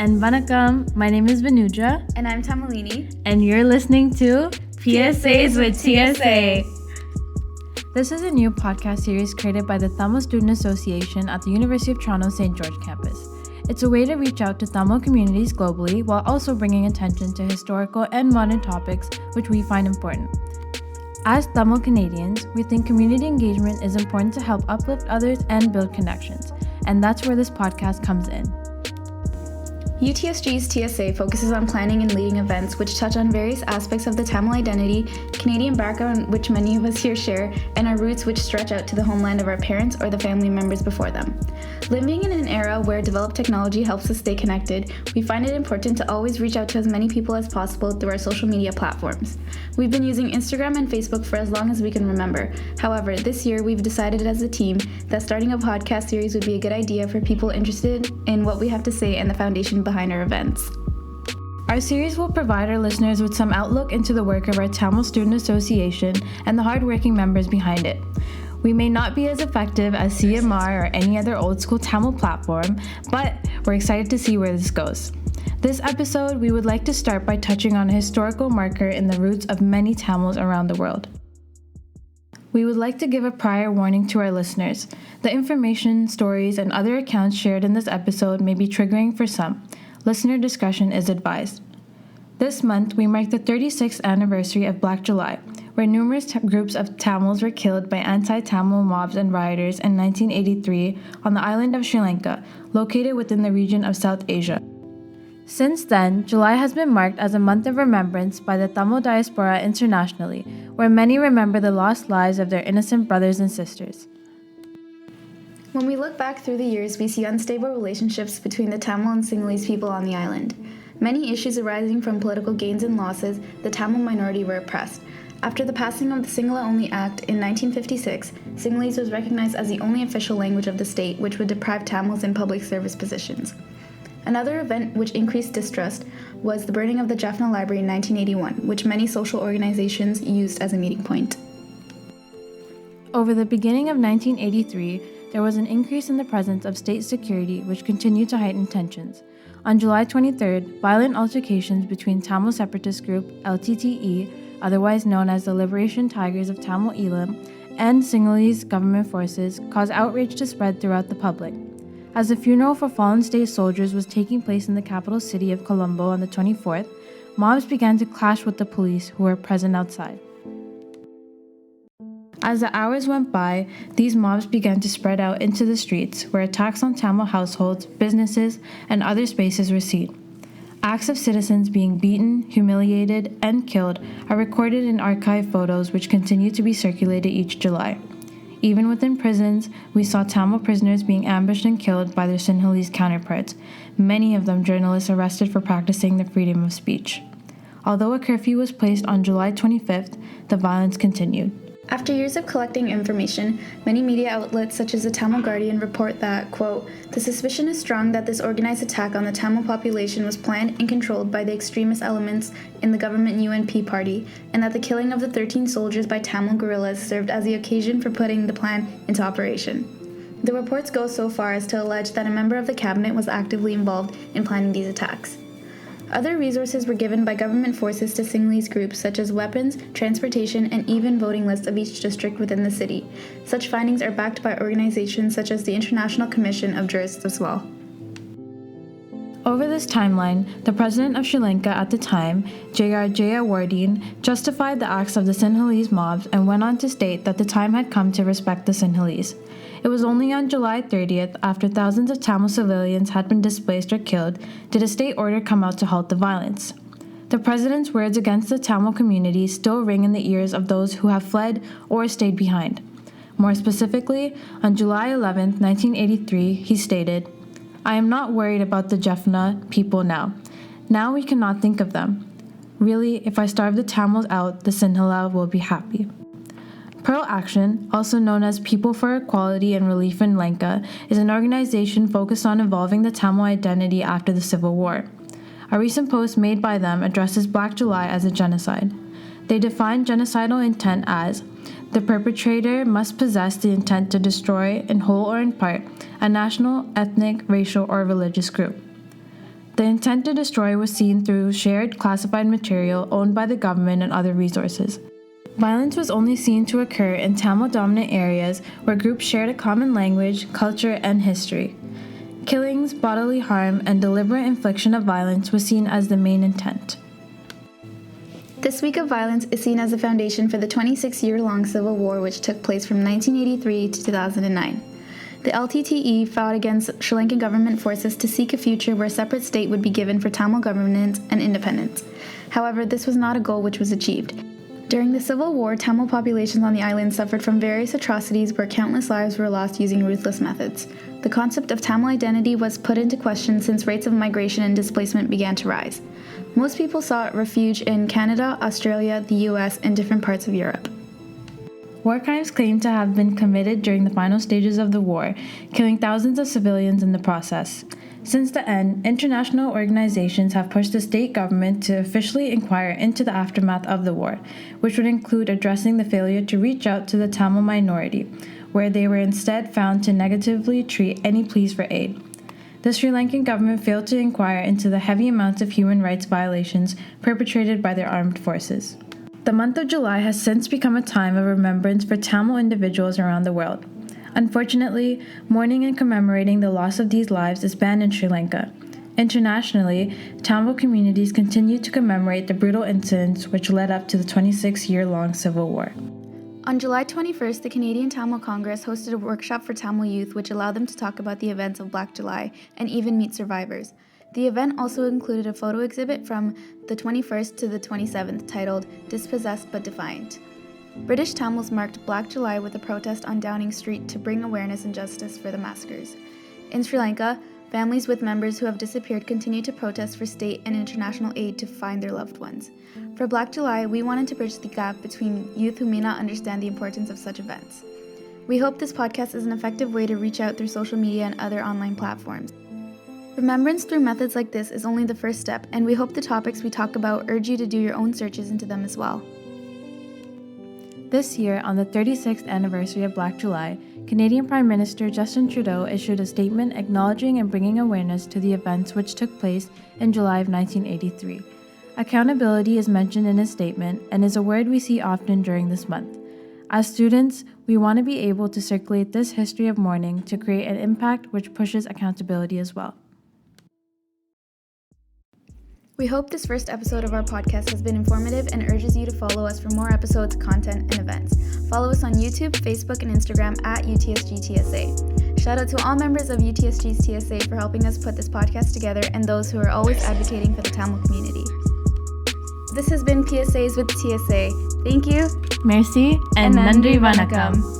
And Vanakkam, my name is Vanuja. And I'm Tamalini. And you're listening to PSAs with TSA. This is a new podcast series created by the Tamil Student Association at the University of Toronto St. George campus. It's a way to reach out to Tamil communities globally while also bringing attention to historical and modern topics which we find important. As Tamil Canadians, we think community engagement is important to help uplift others and build connections, and that's where this podcast comes in. UTSG's TSA focuses on planning and leading events which touch on various aspects of the Tamil identity, Canadian background which many of us here share, and our roots which stretch out to the homeland of our parents or the family members before them. Living in an era where developed technology helps us stay connected, we find it important to always reach out to as many people as possible through our social media platforms. We've been using Instagram and Facebook for as long as we can remember. However, this year we've decided as a team that starting a podcast series would be a good idea for people interested in what we have to say and the foundation behind our events. Our series will provide our listeners with some outlook into the work of our Tamil Student Association and the hardworking members behind it. We may not be as effective as CMR or any other old school Tamil platform, but we're excited to see where this goes. This episode, we would like to start by touching on a historical marker in the roots of many Tamils around the world. We would like to give a prior warning to our listeners. The information, stories, and other accounts shared in this episode may be triggering for some. Listener discretion is advised. This month, we mark the 36th anniversary of Black July, where numerous groups of Tamils were killed by anti-Tamil mobs and rioters in 1983 on the island of Sri Lanka, located within the region of South Asia. Since then, July has been marked as a month of remembrance by the Tamil diaspora internationally, where many remember the lost lives of their innocent brothers and sisters. When we look back through the years, we see unstable relationships between the Tamil and Sinhalese people on the island. Many issues arising from political gains and losses, the Tamil minority were oppressed. After the passing of the Sinhala-Only Act in 1956, Sinhalese was recognized as the only official language of the state, which would deprive Tamils in public service positions. Another event which increased distrust was the burning of the Jaffna Library in 1981, which many social organizations used as a meeting point. Over the beginning of 1983, there was an increase in the presence of state security which continued to heighten tensions. On July 23rd, violent altercations between Tamil separatist group LTTE, otherwise known as the Liberation Tigers of Tamil Eelam, and Sinhalese government forces caused outrage to spread throughout the public. As the funeral for fallen state soldiers was taking place in the capital city of Colombo on the 24th, mobs began to clash with the police who were present outside. As the hours went by, these mobs began to spread out into the streets, where attacks on Tamil households, businesses, and other spaces were seen. Acts of citizens being beaten, humiliated, and killed are recorded in archive photos which continue to be circulated each July. Even within prisons, we saw Tamil prisoners being ambushed and killed by their Sinhalese counterparts, many of them journalists arrested for practicing the freedom of speech. Although a curfew was placed on July 25th, the violence continued. After years of collecting information, many media outlets such as the Tamil Guardian report that, quote, "The suspicion is strong that this organized attack on the Tamil population was planned and controlled by the extremist elements in the government UNP party, and that the killing of the 13 soldiers by Tamil guerrillas served as the occasion for putting the plan into operation." The reports go so far as to allege that a member of the cabinet was actively involved in planning these attacks. Other resources were given by government forces to Sinhalese groups such as weapons, transportation, and even voting lists of each district within the city. Such findings are backed by organizations such as the International Commission of Jurists as well. Over this timeline, the president of Sri Lanka at the time, J.R. Jayawardene, justified the acts of the Sinhalese mobs and went on to state that the time had come to respect the Sinhalese. It was only on July 30th, after thousands of Tamil civilians had been displaced or killed, did a state order come out to halt the violence. The president's words against the Tamil community still ring in the ears of those who have fled or stayed behind. More specifically, on July 11th, 1983, he stated, "I am not worried about the Jaffna people now. Now we cannot think of them. Really, if I starve the Tamils out, the Sinhala will be happy." Pearl Action, also known as People for Equality and Relief in Lanka, is an organization focused on evolving the Tamil identity after the Civil War. A recent post made by them addresses Black July as a genocide. They define genocidal intent as the perpetrator must possess the intent to destroy, in whole or in part, a national, ethnic, racial, or religious group. The intent to destroy was seen through shared classified material owned by the government and other resources. Violence was only seen to occur in Tamil-dominant areas where groups shared a common language, culture, and history. Killings, bodily harm, and deliberate infliction of violence was seen as the main intent. This week of violence is seen as the foundation for the 26-year-long civil war which took place from 1983 to 2009. The LTTE fought against Sri Lankan government forces to seek a future where a separate state would be given for Tamil governance and independence. However, this was not a goal which was achieved. During the civil war, Tamil populations on the island suffered from various atrocities where countless lives were lost using ruthless methods. The concept of Tamil identity was put into question since rates of migration and displacement began to rise. Most people sought refuge in Canada, Australia, the US, and different parts of Europe. War crimes claimed to have been committed during the final stages of the war, killing thousands of civilians in the process. Since the end, international organizations have pushed the state government to officially inquire into the aftermath of the war, which would include addressing the failure to reach out to the Tamil minority, where they were instead found to negatively treat any pleas for aid. The Sri Lankan government failed to inquire into the heavy amounts of human rights violations perpetrated by their armed forces. The month of July has since become a time of remembrance for Tamil individuals around the world. Unfortunately, mourning and commemorating the loss of these lives is banned in Sri Lanka. Internationally, Tamil communities continue to commemorate the brutal incidents which led up to the 26-year-long civil war. On July 21st, the Canadian Tamil Congress hosted a workshop for Tamil youth which allowed them to talk about the events of Black July and even meet survivors. The event also included a photo exhibit from the 21st to the 27th titled Dispossessed but Defiant. British Tamils marked Black July with a protest on Downing Street to bring awareness and justice for the massacres. In Sri Lanka, families with members who have disappeared continue to protest for state and international aid to find their loved ones. For Black July, we wanted to bridge the gap between youth who may not understand the importance of such events. We hope this podcast is an effective way to reach out through social media and other online platforms. Remembrance through methods like this is only the first step, and we hope the topics we talk about urge you to do your own searches into them as well. This year, on the 36th anniversary of Black July, Canadian Prime Minister Justin Trudeau issued a statement acknowledging and bringing awareness to the events which took place in July of 1983. Accountability is mentioned in his statement and is a word we see often during this month. As students, we want to be able to circulate this history of mourning to create an impact which pushes accountability as well. We hope this first episode of our podcast has been informative and urges you to follow us for more episodes, content, and events. Follow us on YouTube, Facebook, and Instagram at UTSG-TSA. Shout out to all members of UTSG's TSA for helping us put this podcast together and those who are always advocating for the Tamil community. This has been PSAs with TSA. Thank you. Merci and Nandri Vanakkam.